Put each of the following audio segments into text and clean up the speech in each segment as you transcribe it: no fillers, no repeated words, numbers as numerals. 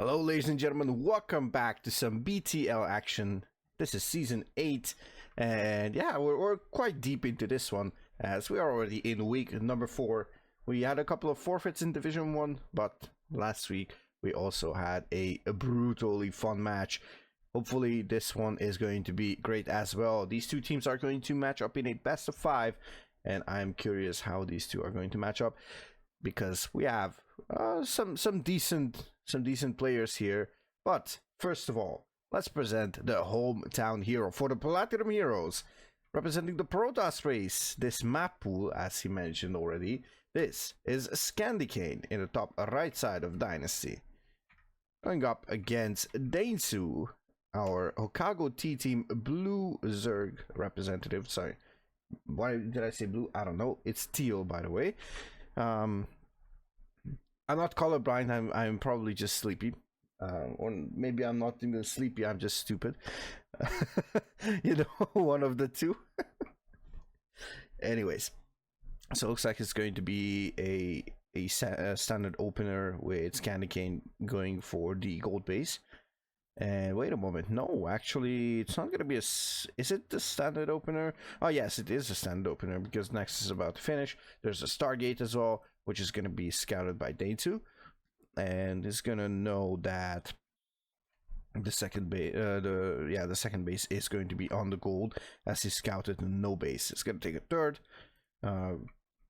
Hello ladies and gentlemen, welcome back to some BTL action. This is season 8 and yeah, we're quite deep into this one as we are already in week number 4. We had a couple of forfeits in Division 1, but last week we also had a brutally fun match. Hopefully this one is going to be great as well. These two teams are going to match up in a best of 5 and I'm curious how these two are going to match up because we have some decent players here. But first of all, let's present the hometown hero for the Platinum Heroes, representing the Protoss race. This map pool, as he mentioned already, this is Scandicane in the top right side of Dynasty. Going up against Dainsu, our Hokago T-Team Blue Zerg representative. Sorry, why did I say blue? I don't know. It's teal, by the way. I'm not colorblind. I'm probably just sleepy, or maybe I'm not even sleepy. I'm just stupid. You know, one of the two. Anyways, so it looks like it's going to be a standard opener with Scandicane going for the gold base. And wait a moment, no, actually, it's not going to be is it the standard opener? Oh, yes, it is a standard opener because Nexus is about to finish. There's a Stargate as well, which is going to be scouted by Day2. And is going to know that the second base, the second base is going to be on the gold as he scouted no base. It's going to take a third.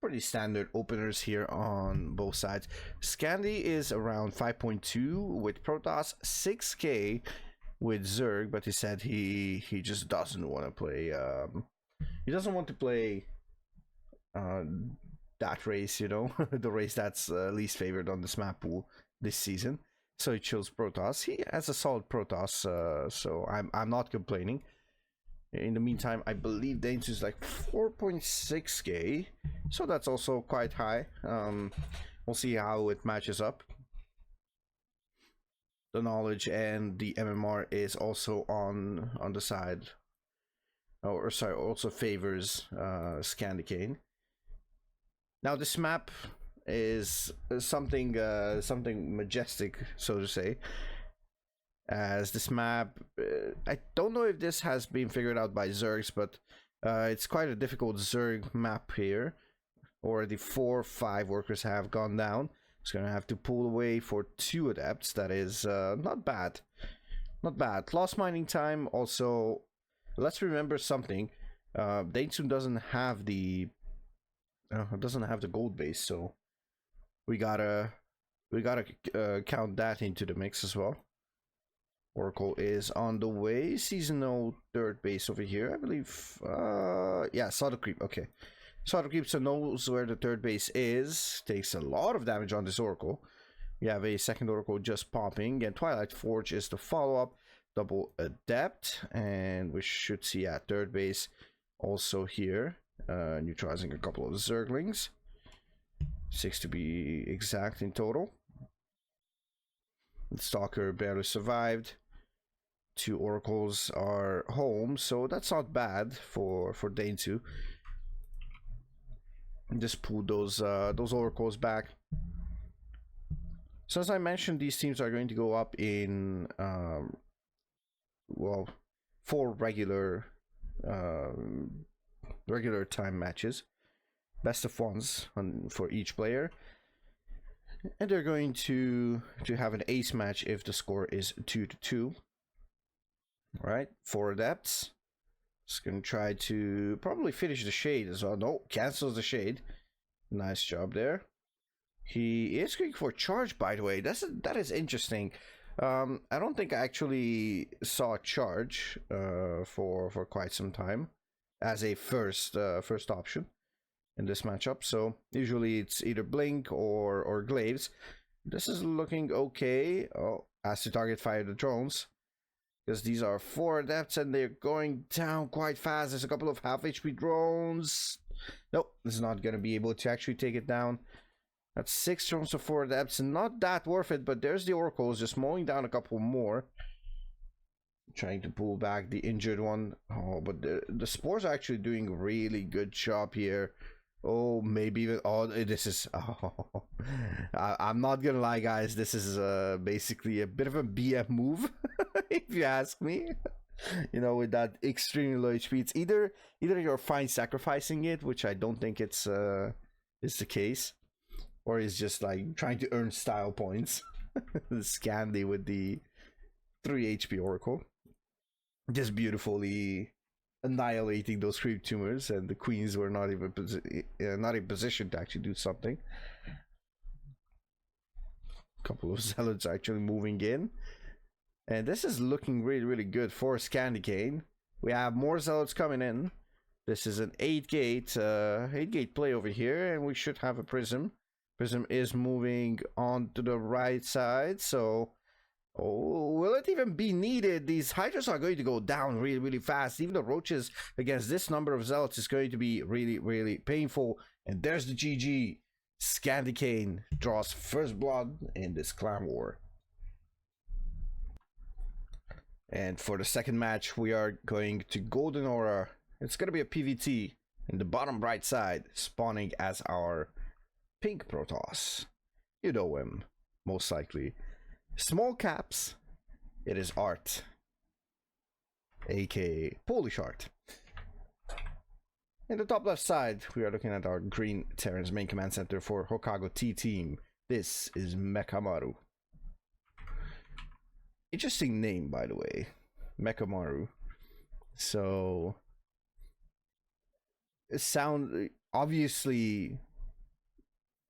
Pretty standard openers here on both sides. Scandi is around 5.2 with Protoss, 6k with Zerg, but he said he just doesn't want to play. He doesn't want to play that race, you know, the race that's least favored on this map pool this season. So he chose Protoss. He has a solid Protoss, so I'm not complaining. In the meantime, I believe Dainsu is like 4.6k, so that's also quite high. We'll see how it matches up. The knowledge and the MMR is also on the side, or sorry, also favors Scandicane. Now this map is something majestic, so to say. As this map, I don't know if this has been figured out by Zergs, but it's quite a difficult Zerg map here. Already 4 or 5 workers have gone down. It's gonna have to pull away for 2 adepts. That is not bad, not bad. Lost mining time. Also, let's remember something. Dainsun doesn't have the gold base, so we gotta count that into the mix as well. Oracle is on the way. Seasonal third base over here, I believe. Yeah, saw the creep. Okay, saw the creep, so knows where the third base is. Takes a lot of damage on this Oracle. We have a second Oracle just popping, and Twilight Forge is the follow-up. Double Adept, and we should see at third base also here, neutralizing a couple of Zerglings. 6 to be exact in total. The Stalker barely survived. 2 Oracles are home, so that's not bad for Dainsu. Just pull those Oracles back. So as I mentioned, these teams are going to go up in well, 4 regular time matches, best of 1s for each player. And they're going to have an ace match if the score is 2-2. All right, 4 adepts. Just gonna try to probably finish the shade as well. No, cancels the shade. Nice job there. He is going for charge, by the way. That is interesting. I don't think I actually saw charge for quite some time as a first option in this matchup. So usually it's either blink or glaives. This is looking okay. Oh, has to target fire the drones because these are 4 adepts and they're going down quite fast. There's a couple of half HP drones. Nope, this is not going to be able to actually take it down. That's 6 drones to 4 adepts, and not that worth it. But there's the Oracles just mowing down a couple more, trying to pull back the injured one. Oh, but the Spores are actually doing a really good job here. Oh, maybe even. Oh, this is. Oh, I'm not gonna lie, guys. This is basically a bit of a BF move, if you ask me. You know, with that extremely low HP, it's either you're fine sacrificing it, which I don't think it's is the case, or it's just like trying to earn style points. Scandy with the 3 HP Oracle, just beautifully annihilating those creep tumors, and the queens were not even not in position to actually do something. A couple of zealots actually moving in, and this is looking really good for Scandicane. We have more zealots coming in. This is an 8-gate play over here, and we should have a prism. Prism is moving on to the right side, so oh, will it even be needed? These hydras are going to go down really fast. Even the roaches against this number of zealots is going to be really painful. And there's the GG. Scandicane draws first blood in this clan war. And for the second match, we are going to Golden Aura. It's going to be a PvT in the bottom right side, spawning as our pink Protoss. You know him, most likely. Small caps, it is Art, aka Polish Art. In the top left side, we are looking at our green Terran's main command center for Hokago T team. This is Mekamaru. Interesting name, by the way, Mekamaru. So it sounds, obviously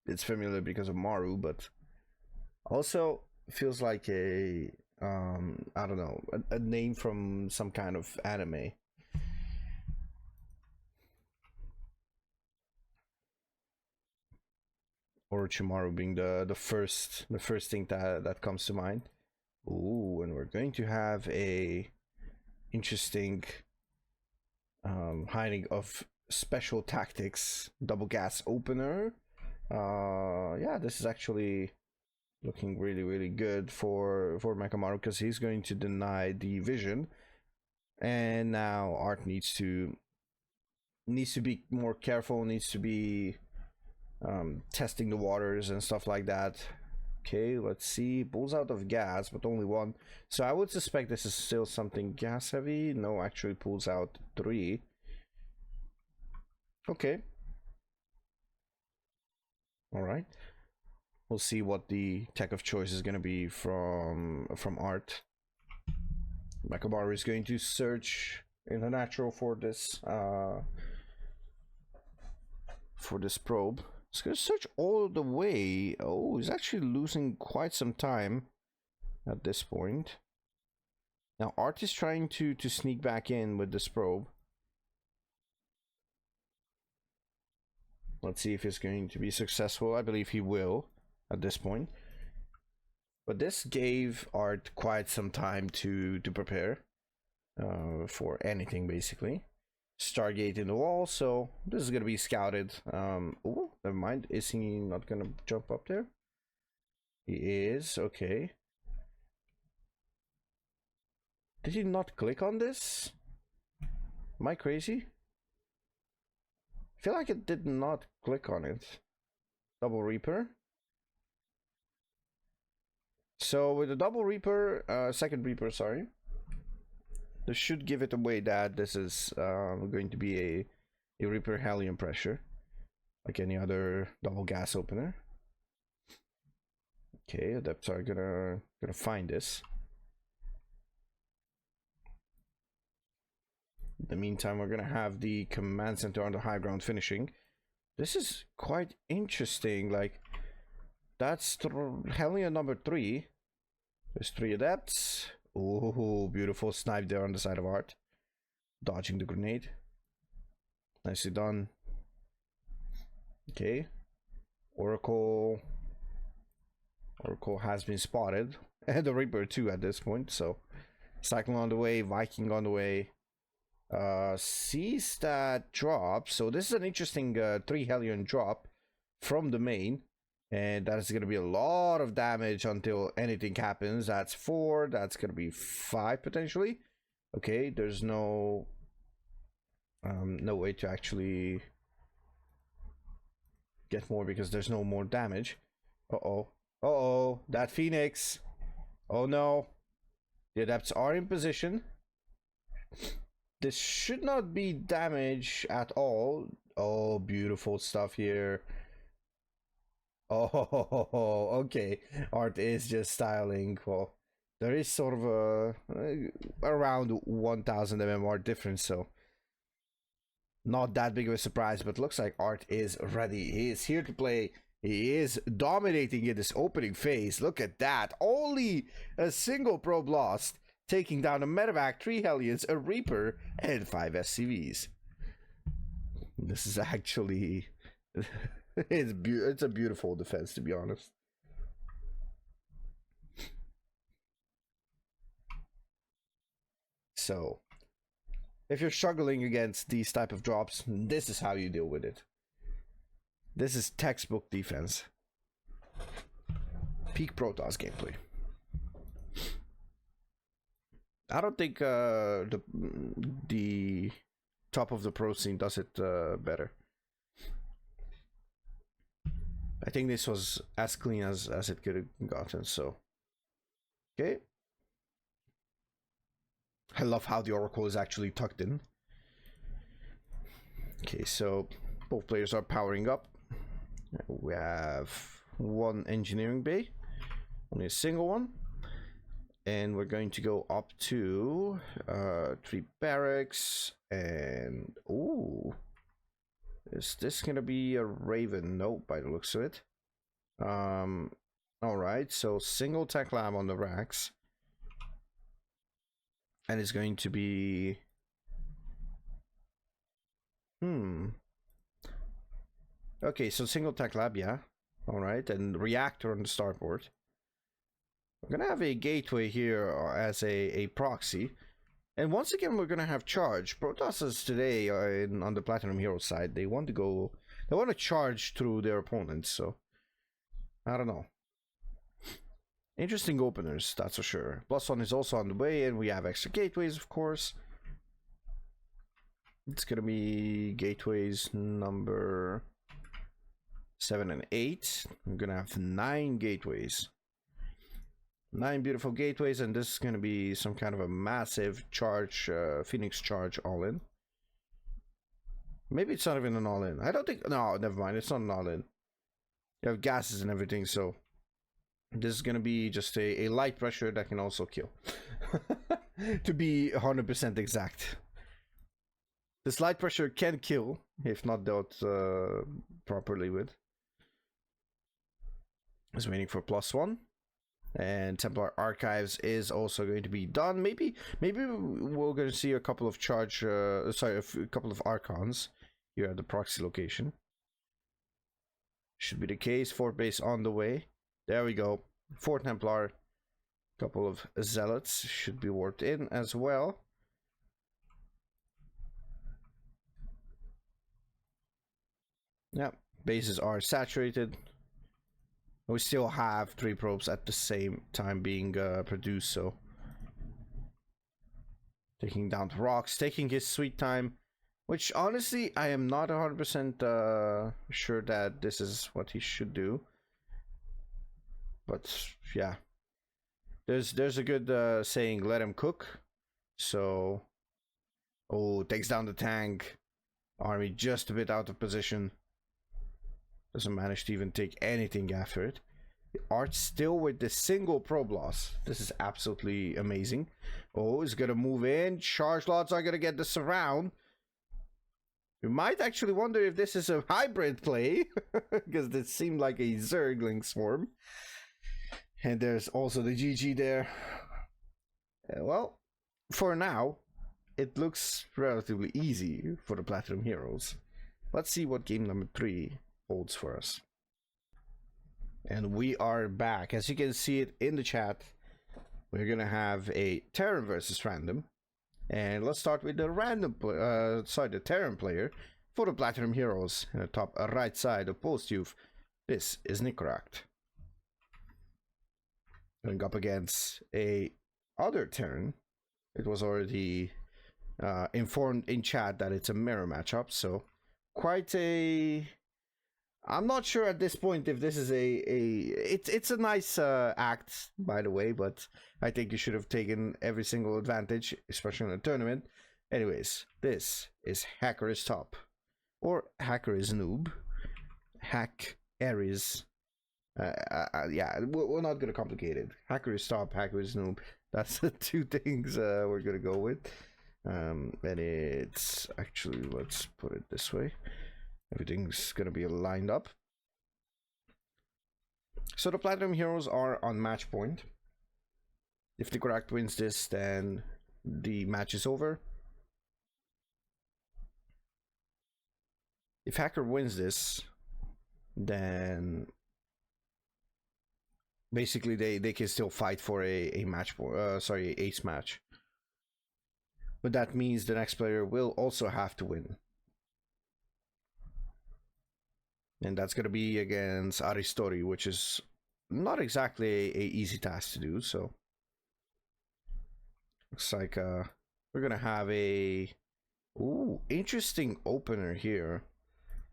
it's familiar because of Maru, but also feels like a I don't know, a name from some kind of anime. Orochimaru being the first thing that comes to mind. Ooh, and we're going to have a interesting hiding of special tactics, double gas opener. Yeah, this is actually looking really good for Mekamaru, because he's going to deny the vision, and now Art needs to be more careful, needs to be testing the waters and stuff like that. Okay, let's see. Pulls out of gas, but only one. So I would suspect this is still something gas heavy. No, actually pulls out 3. Okay. All right. We'll see what the tech of choice is going to be from Art. Mekamaru is going to search in the natural for this probe. It's going to search all the way. Oh, he's actually losing quite some time at this point. Now Art is trying to sneak back in with this probe. Let's see if he's going to be successful. I believe he will at this point. But this gave Art quite some time to prepare for anything, basically. Stargate in the wall, so this is going to be scouted. Oh, never mind. Is he not going to jump up there? He is. Okay. Did he not click on this? Am I crazy? I feel like it did not click on it. Double Reaper. So with the double Reaper, second Reaper, sorry, this should give it away that this is going to be a Reaper Helium pressure, like any other double gas opener. Okay, Adepts are gonna find this. In the meantime, we're gonna have the command center on the high ground finishing. This is quite interesting. Like, that's Helium number 3. There's 3 Adepts. Oh, beautiful snipe there on the side of Art. Dodging the grenade. Nicely done. Okay. Oracle has been spotted. And the Reaper too at this point. So, Cyclone on the way. Viking on the way. Sees that drop. So, this is an interesting 3 Hellion drop from the main. And that is going to be a lot of damage until anything happens. That's 4. That's going to be 5 potentially. Okay, there's no way to actually get more because there's no more damage. Uh-oh. Uh-oh. That Phoenix. Oh no. The Adepts are in position. This should not be damage at all. Oh, beautiful stuff here. Oh, okay. Art is just styling. Well, there is sort of a around 1000 MMR difference, so not that big of a surprise, but looks like Art is ready. He is here to play. He is dominating in this opening phase. Look at that. Only a single probe lost, taking down a Medevac, 3 Hellions, a Reaper, and 5 SCVs. This is actually... it's a beautiful defense, to be honest. So, if you're struggling against these type of drops, this is how you deal with it. This is textbook defense. Peak Protoss gameplay. I don't think the top of the pro scene does it better. I think this was as clean as it could have gotten, so. Okay. I love how the Oracle is actually tucked in. Okay, so both players are powering up. We have one engineering bay, only a single one. And we're going to go up to 3 barracks. And, ooh. Is this gonna be a Raven? No, by the looks of it. Alright, so single tech lab on the racks. And it's going to be... Okay, so single tech lab, yeah. Alright, and reactor on the starboard. We're gonna have a gateway here as a proxy. And once again, we're gonna have charge. Protoss today on the Platinum Hero side, they want to charge through their opponents, so I don't know. Interesting openers, that's for sure. +1 is also on the way, and we have extra gateways, of course. It's gonna be gateways number 7 and 8. I'm gonna have 9 gateways. 9 beautiful gateways, and this is going to be some kind of a massive charge, Phoenix charge all-in. Maybe it's not even an all-in. I don't think... No, never mind. It's not an all-in. You have gases and everything, so... This is going to be just a light pressure that can also kill. To be 100% exact. This light pressure can kill, if not dealt properly with. Just waiting for +1. And Templar Archives is also going to be done. Maybe we're going to see a couple of charge, a couple of Archons here at the proxy location. Should be the case. Fort base on the way. There we go. Fort Templar. Couple of Zealots should be warped in as well. Yeah, bases are saturated. We still have 3 probes at the same time being produced, so taking down the rocks, taking his sweet time, which honestly I am not 100% sure that this is what he should do. But yeah, there's a good saying, let him cook. So, oh, takes down the tank. Army just a bit out of position. Doesn't manage to even take anything after it. The Art still with the single probe loss. This is absolutely amazing. Oh, he's gonna move in. Charge lots are gonna get the surround. We might actually wonder if this is a hybrid play. Because this seemed like a Zergling swarm. And there's also the GG there. Well, for now, it looks relatively easy for the Platinum Heroes. Let's see what game number 3 holds for us. And we are back. As you can see it in the chat, we're gonna have a Terran versus random. And let's start with the the Terran player for the Platinum Heroes. In the top right side of Post Youth, this is Nicoract. Going up against a other Terran. It was already informed in chat that it's a mirror matchup, so quite a I'm not sure at this point if this is it's a nice act, by the way, but I think you should have taken every single advantage, especially in a tournament. Anyways, this is Hacker is Top, or Hacker is Noob, Hack Ares. Yeah, we're not gonna complicate it. Hacker is Top, Hacker is Noob. That's the two things we're gonna go with. And it's actually, let's put it this way. Everything's gonna be lined up. So the Platinum Heroes are on match point. If Nicoract wins this, then the match is over. If Hacker wins this, then basically they can still fight for a match, sorry, ace match. But that means the next player will also have to win. And that's going to be against Aristori, which is not exactly a easy task to do. So looks like we're going to have a interesting opener here.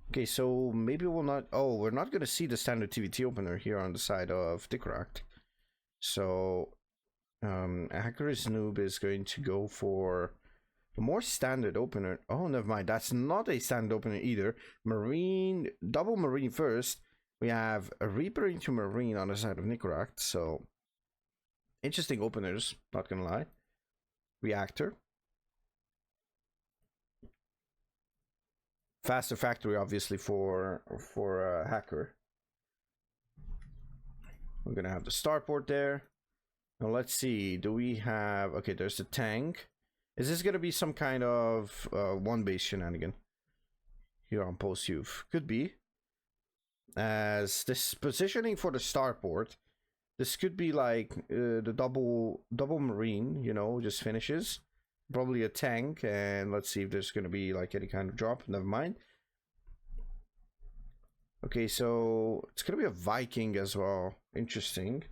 Okay, so maybe we're not going to see the standard TvT opener here on the side of Nicoract. So Hacker's Noob is going to go for a more standard opener. Oh, never mind. That's not a standard opener either. Marine, double Marine first. We have a Reaper into Marine on the side of Nicoract. So interesting openers, not gonna lie. Reactor. Faster factory, obviously, for Hacker. We're gonna have the starport there. Now let's see. Do we have? Okay, there's the tank. Is this gonna be some kind of one-base shenanigan here on post youth? Could be. As this positioning for the starport, this could be like the double marine. You know, just finishes. Probably a tank, and let's see if there's gonna be like any kind of drop. Never mind. Okay, so it's gonna be a Viking as well. Interesting.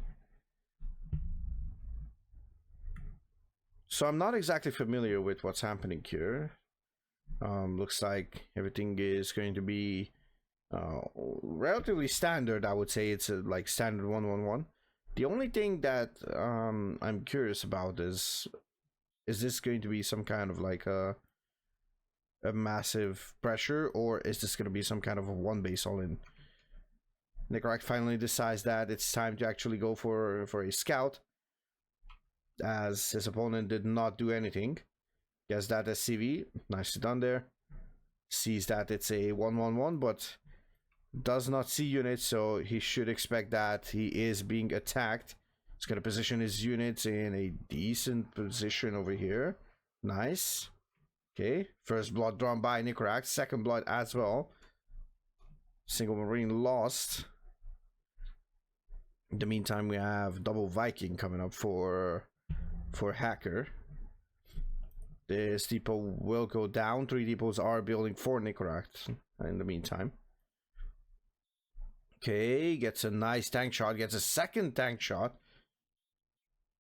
So I'm not exactly familiar with what's happening here. Looks like everything is going to be relatively standard. I would say it's like standard 1-1-1. The only thing that I'm curious about is this going to be some kind of like a massive pressure, or is this going to be some kind of a one base all in? Nicoract finally decides that it's time to actually go for a scout, as his opponent did not do anything. Gets that SCV, nicely done there. Sees that it's a 1-1-1, but does not see units, so he should expect that he is being attacked. He's going to position his units in a decent position over here. Nice. Okay, first blood drawn by Nicoract, second blood as well. Single Marine lost. In the meantime, we have double Viking coming up for Hacker. This depot will go down. 3 depots are building for Nicoract in the meantime. Okay, gets a nice tank shot, gets a second tank shot.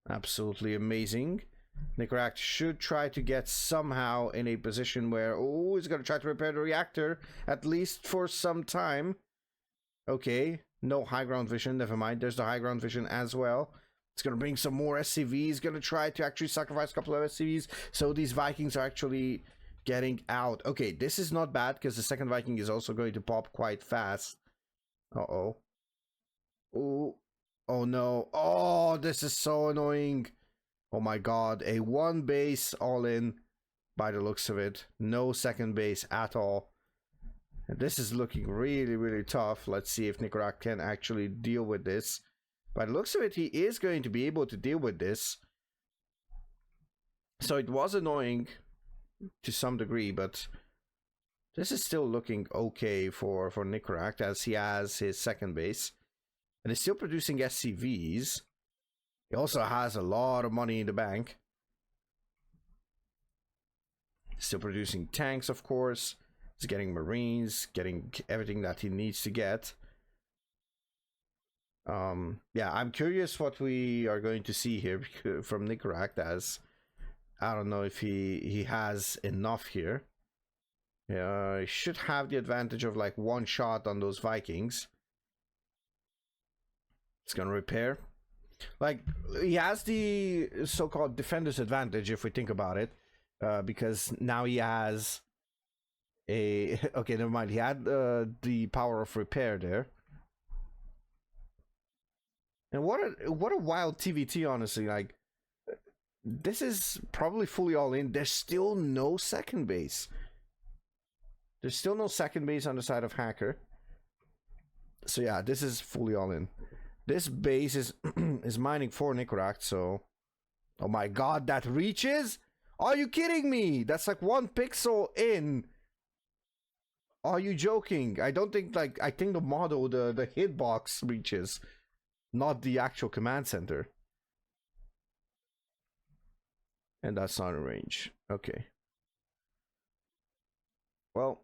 Absolutely amazing. Nicoract should try to get somehow in a position where, oh, he's going to try to repair the reactor, at least for some time. Okay, no high ground vision, never mind. There's the high ground vision as well. It's going to bring some more SCVs, going to try to actually sacrifice a couple of SCVs, so these Vikings are actually getting out. Okay, this is not bad, because the second Viking is also going to pop quite fast. Uh-oh. Oh, oh no. Oh, this is so annoying. Oh my god, a one base all in by the looks of it. No second base at all. And this is looking really, really tough. Let's see if Nicoract can actually deal with this. By the looks of it, he is going to be able to deal with this. So it was annoying to some degree, but this is still looking okay for Nicoract, as he has his second base. And is still producing SCVs. He also has a lot of money in the bank. Still producing tanks, of course. He's getting Marines, getting everything that he needs to get. Yeah, I'm curious what we are going to see here from Nicoract, as I don't know if he has enough here. Yeah, he should have the advantage of like one shot on those Vikings. It's gonna repair. Like, he has the so-called defender's advantage if we think about it, because now he has a okay, never mind. He had the power of repair there. And what a wild TvT, honestly. Like, this is probably fully all in. There's still no second base. There's still no second base on the side of Hacker. So yeah, this is fully all in. This base is is mining for Nicoract, so... Oh my god, that reaches? Are you kidding me? That's like 1 pixel in. Are you joking? I don't think, like, I think the model, the hitbox reaches, not the actual command center. And that's not in range. Okay. Well,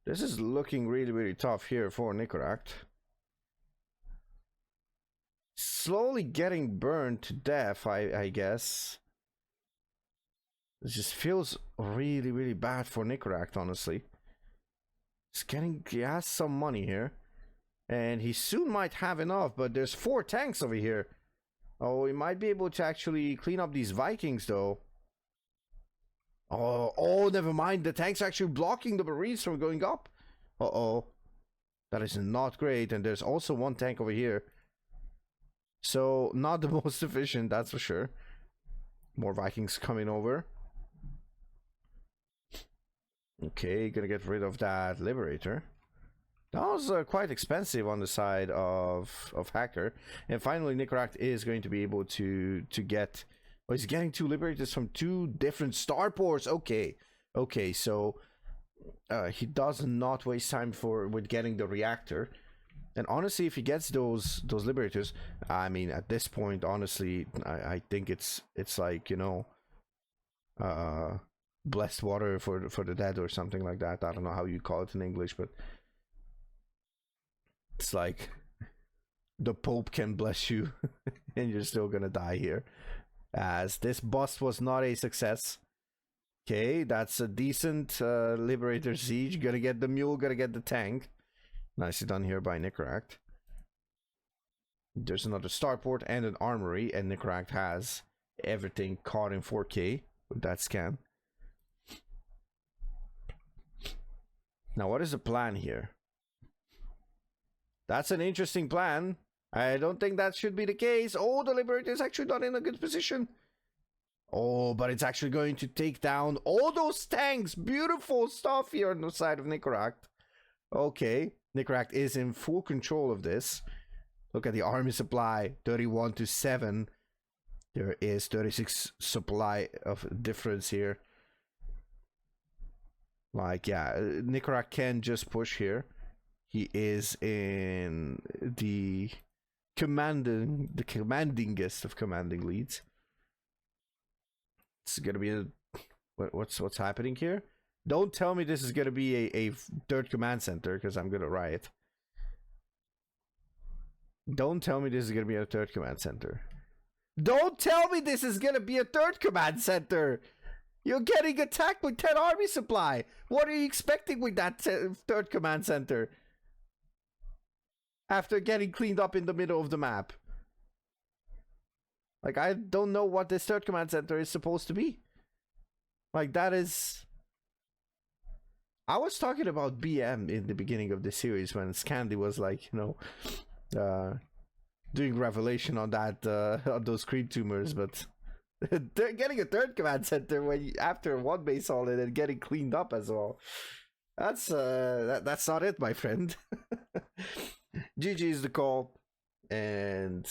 this is looking really, really tough here for Nicoract. Slowly getting burned to death, I guess. It just feels really, really bad for Nicoract, honestly. He has some money here. And he soon might have enough, but there's 4 tanks over here. Oh, he might be able to actually clean up these Vikings, though. Oh, never mind. The tank's actually blocking the Marines from going up. Uh-oh. That is not great. And there's also 1 tank over here. So, not the most efficient, that's for sure. More Vikings coming over. Okay, gonna get rid of that Liberator. That was quite expensive on the side of Hacker. And finally, Nicoract is going to be able to get... Oh, he's getting 2 Liberators from 2 different starports. Okay, so he does not waste time with getting the reactor. And honestly, if he gets those Liberators, I mean, at this point, honestly, I think it's like, you know, blessed water for the dead or something like that. I don't know how you call it in English, but it's like the Pope can bless you and you're still gonna die here, as this bust was not a success. Okay, that's a decent Liberator siege. Gonna get the mule, gonna get the tank. Nicely done here by Nicoract. There's another starport and an armory, and Nicoract has everything caught in 4K with that scan. Now, what is the plan here? That's an interesting plan. I don't think that should be the case. Oh, the Liberator is actually not in a good position. Oh, but it's actually going to take down all those tanks. Beautiful stuff here on the side of Nicoract. Okay, Nicoract is in full control of this. Look at the army supply, 31 to 7. There is 36 supply of difference here. Like, yeah, Nicoract can just push here. He is in the commandingest of commanding leads. It's gonna be a... What's happening here? Don't tell me this is gonna be a 3rd command center, because I'm gonna riot. Don't tell me this is gonna be a 3rd command center. Don't tell me this is gonna be a 3rd command center! You're getting attacked with 10 army supply! What are you expecting with that 3rd command center? After getting cleaned up in the middle of the map. Like, I don't know what this 3rd command center is supposed to be. Like, that is... I was talking about BM in the beginning of the series when Scandi was like, you know, doing revelation on that, on those creep tumors, but they're getting a 3rd command center when after 1 base all in and getting cleaned up as well. That's not it, my friend. GG is the call, and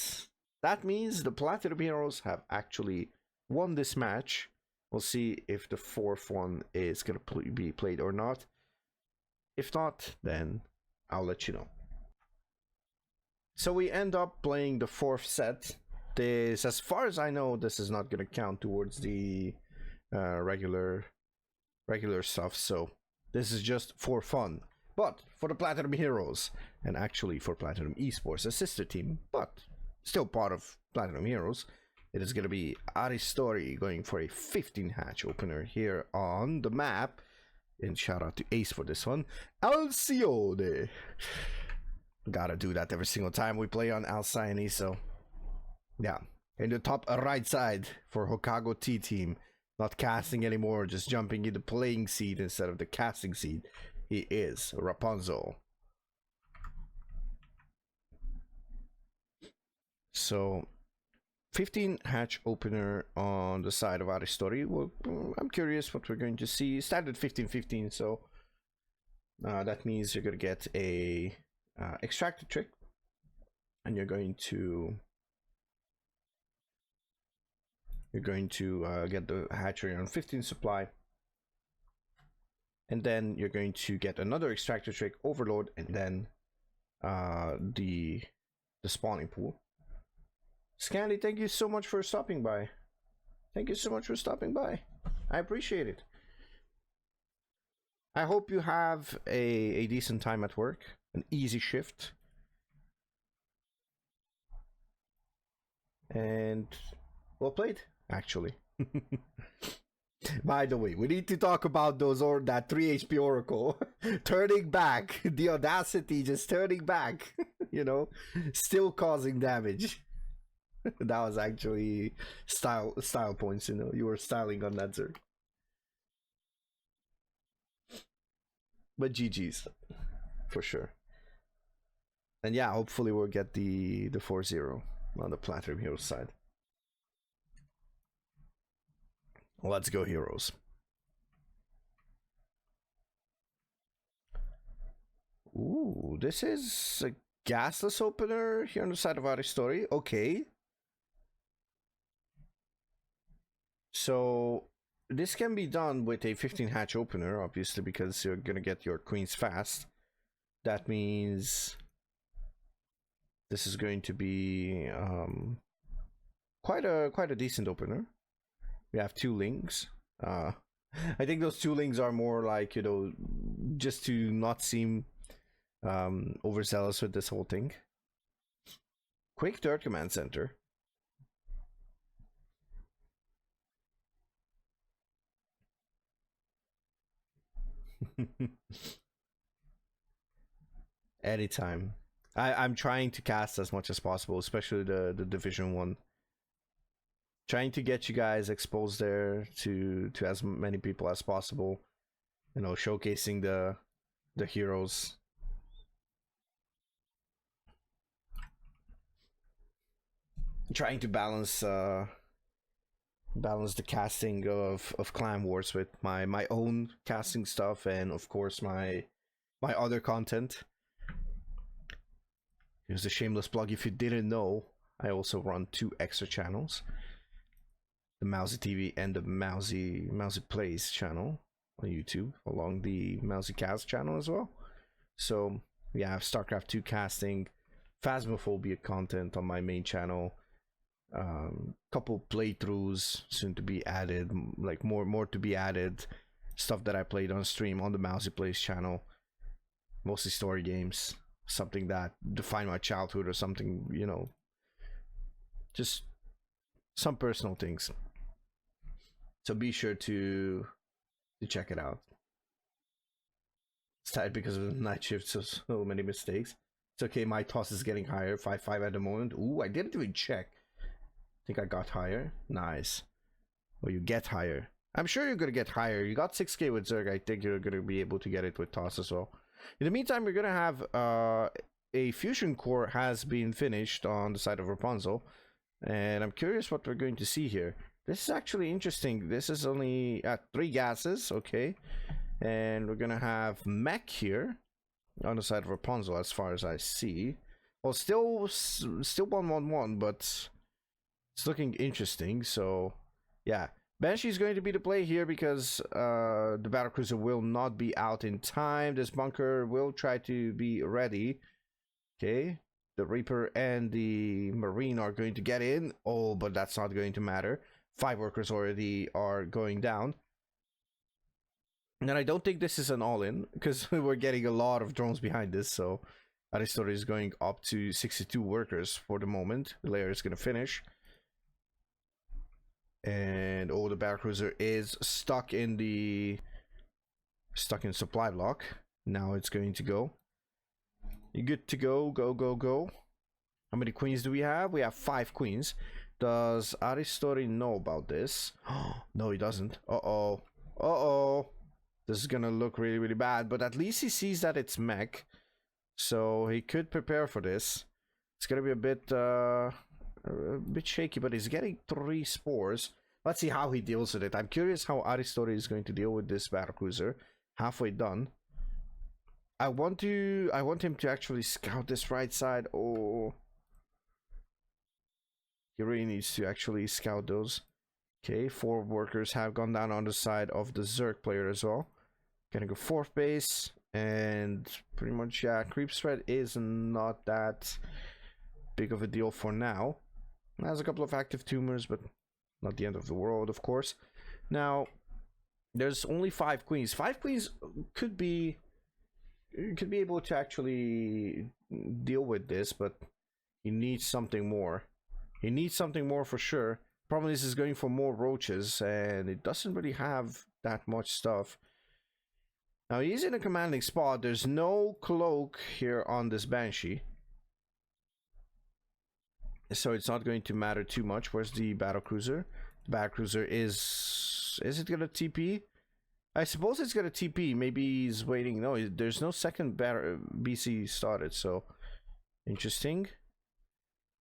that means the Platinum Heroes have actually won this match. We'll see if the 4th one is going to be played or not. If not, then I'll let you know. So we end up playing the 4th set. This, as far as I know, this is not going to count towards the regular stuff. So this is just for fun. But for the Platinum Heroes, and actually for Platinum Esports, a sister team, but still part of Platinum Heroes, it is going to be Aristori going for a 15 hatch opener here on the map And shout out to Ace for this one. Alcione. Gotta do that every single time we play on Alcione, so yeah. In the top right side for Hokago T team. Not casting anymore, just jumping in the playing seat instead of the casting seat. He is Rapunzel. So 15 hatch opener on the side of our story. Well, I'm curious what we're going to see. Standard 15-15, so that means you're going to get a extractor trick, and you're going to get the hatchery on 15 supply, and then you're going to get another extractor trick, overload, and then the spawning pool. Scanly, thank you so much for stopping by. Thank you so much for stopping by. I appreciate it. I hope you have a decent time at work, an easy shift. And well played, actually. By the way, we need to talk about that 3 HP Oracle turning back. The audacity just turning back, you know, still causing damage. That was actually style points, you know. You were styling on that, Zerg. But GG's for sure. And yeah, hopefully we'll get the 4-0 on the Platinum Heroes side. Let's go, Heroes. Ooh, this is a gasless opener here on the side of our story. Okay. So this can be done with a 15 hatch opener, obviously, because you're gonna get your queens fast. That means this is going to be quite a decent opener. We have 2 links. I think those 2 links are more like, you know, just to not seem overzealous with this whole thing. Quick third command center. Anytime. I'm trying to cast as much as possible, especially the Division 1. Trying to get you guys exposed there to as many people as possible. You know, showcasing the heroes. Trying to balance the casting of Clan Wars with my own casting stuff, and of course my other content. Here's a shameless plug. If you didn't know, I also run 2 extra channels, the Mauzy TV and the Mauzy Plays channel on YouTube, along the mauzycasts channel as well. So we have StarCraft 2 casting, Phasmophobia content on my main channel, couple playthroughs soon to be added, like more to be added, stuff that I played on stream on the Mauzy Plays channel, mostly story games, something that defined my childhood or something, you know, just some personal things. So be sure to check it out. It's tired because of the night shift, so many mistakes. It's okay, my toss is getting higher, 5-5 at the moment. Ooh, I didn't even check. I think I got higher. Nice. Well, you get higher. I'm sure you're gonna get higher. You got 6k with Zerg. I think you're gonna be able to get it with toss as well. In the meantime, we're gonna have a fusion core has been finished on the side of Rapunzel, and I'm curious what we're going to see here. This is actually interesting. This is only at 3 gases, okay, and we're gonna have mech here on the side of Rapunzel, as far as I see. Well, still 1-1-1, but it's looking interesting. So yeah, Banshee is going to be the play here because the battlecruiser will not be out in time. This bunker will try to be ready. Okay, the Reaper and the Marine are going to get in. Oh, but that's not going to matter. 5 workers already are going down. And I don't think this is an all-in, because we're getting a lot of drones behind this. So Aristor is going up to 62 workers for the moment. The layer is going to finish. And oh, the battlecruiser is stuck in the Stuck in supply block. Now it's going to go. You good to go? Go, go, go. How many queens do we have? We have 5 queens. Does Aristori know about this? No, he doesn't. Uh-oh. Uh-oh. This is gonna look really, really bad. But at least he sees that it's mech. So he could prepare for this. It's gonna be a bit shaky, but he's getting 3 spores. Let's see how he deals with it. I'm curious how Aristori is going to deal with this battlecruiser. Halfway done. I want him to actually scout this right side. Oh, he really needs to actually scout those. Okay, 4 workers have gone down on the side of the Zerg player as well. Gonna go 4th base, and pretty much, yeah, creep spread is not that big of a deal for now. It has a couple of active tumors, but not the end of the world, of course. Now, there's only 5 queens. 5 queens could be able to actually deal with this, but he needs something more. He needs something more for sure. Problem is, he's going for more roaches, and it doesn't really have that much stuff. Now, he's in a commanding spot. There's no cloak here on this Banshee, so it's not going to matter too much. Where's the battlecruiser? The battlecruiser is it gonna TP? I suppose it's gonna TP. Maybe he's waiting. No, there's no second BC started, so interesting.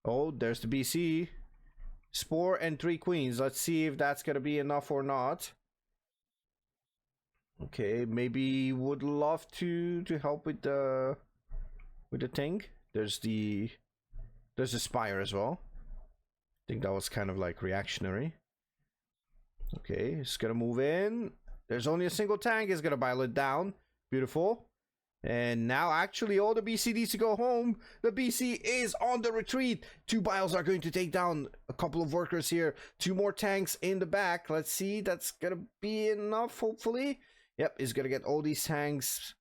Oh, there's the BC. Spore and 3 queens. Let's see if that's gonna be enough or not. Okay, maybe would love to help with the thing. There's the Spire as well. I think that was kind of like reactionary. Okay, it's gonna move in. There's only a single tank. It's gonna bile it down. Beautiful. And now actually all the BC needs to go home. The BC is on the retreat. 2 biles are going to take down a couple of workers here. 2 more tanks in the back. Let's see. That's gonna be enough, hopefully. Yep, he's gonna get all these tanks.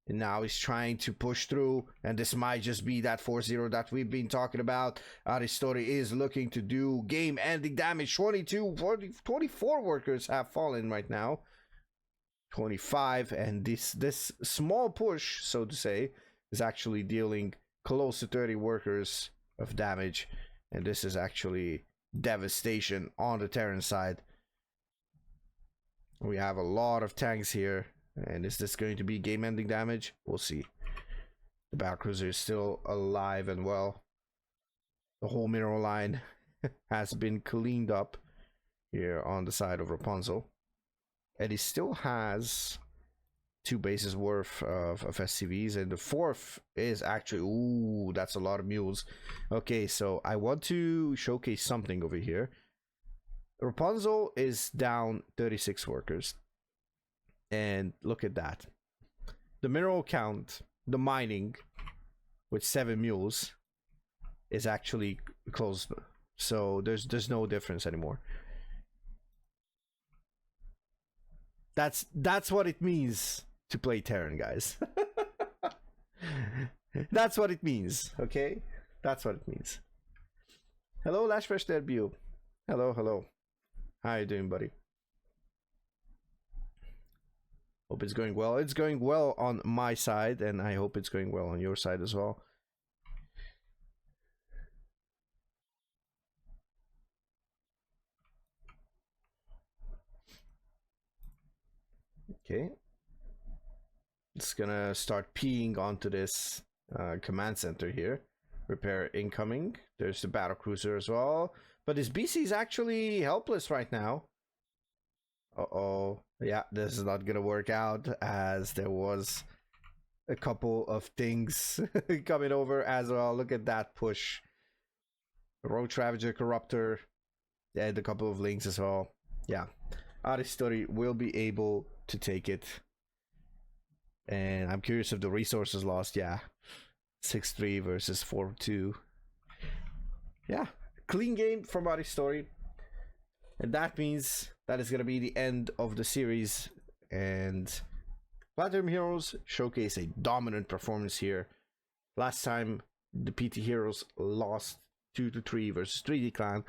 And now he's trying to push through, and this might just be that 4-0 that we've been talking about. Aristori is looking to do game-ending damage. 24 workers have fallen right now. 25, and this small push, so to say, is actually dealing close to 30 workers of damage, and this is actually devastation on the Terran side. We have a lot of tanks here. And is this going to be game-ending damage? We'll see. The battlecruiser is still alive and well. The whole mineral line has been cleaned up here on the side of Rapunzel. And he still has 2 bases worth of SCVs. And the 4th is actually... Ooh, that's a lot of mules. Okay, so I want to showcase something over here. Rapunzel is down 36 workers. And look at that. The mineral count, the mining with 7 mules is actually closed. So there's no difference anymore. That's what it means to play Terran, guys. That's what it means, okay? That's what it means. Hello, Lashfresh debut. Hello, hello. How you doing, buddy? Hope it's going well. It's going well on my side, and I hope it's going well on your side as well. Okay. It's gonna start peeing onto this command center here. Repair incoming. There's the battlecruiser as well. But this BC is actually helpless right now. Uh-oh. Yeah, this is not gonna work out, as there was a couple of things coming over as well. Look at that push. Road Ravager, Corruptor, and a couple of links as well. Yeah, Aristori will be able to take it. And I'm curious if the resources lost. Yeah, 6-3 versus 4-2. Yeah, clean game from Aristori. And that means that is going to be the end of the series. And Platinum Heroes showcase a dominant performance here. Last time, the PT Heroes lost 2-3 versus 3D Clan.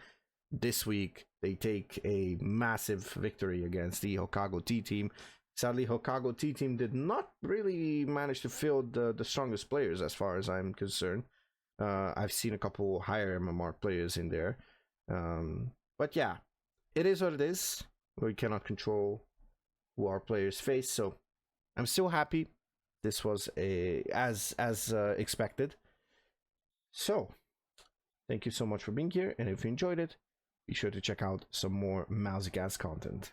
This week, they take a massive victory against the Hokago T team. Sadly, Hokago T team did not really manage to field the strongest players as far as I'm concerned. I've seen a couple higher MMR players in there. But yeah, it is what it is. We cannot control who our players face, so I'm still happy. This was as expected. So, thank you so much for being here, and if you enjoyed it, be sure to check out some more mauzycasts content.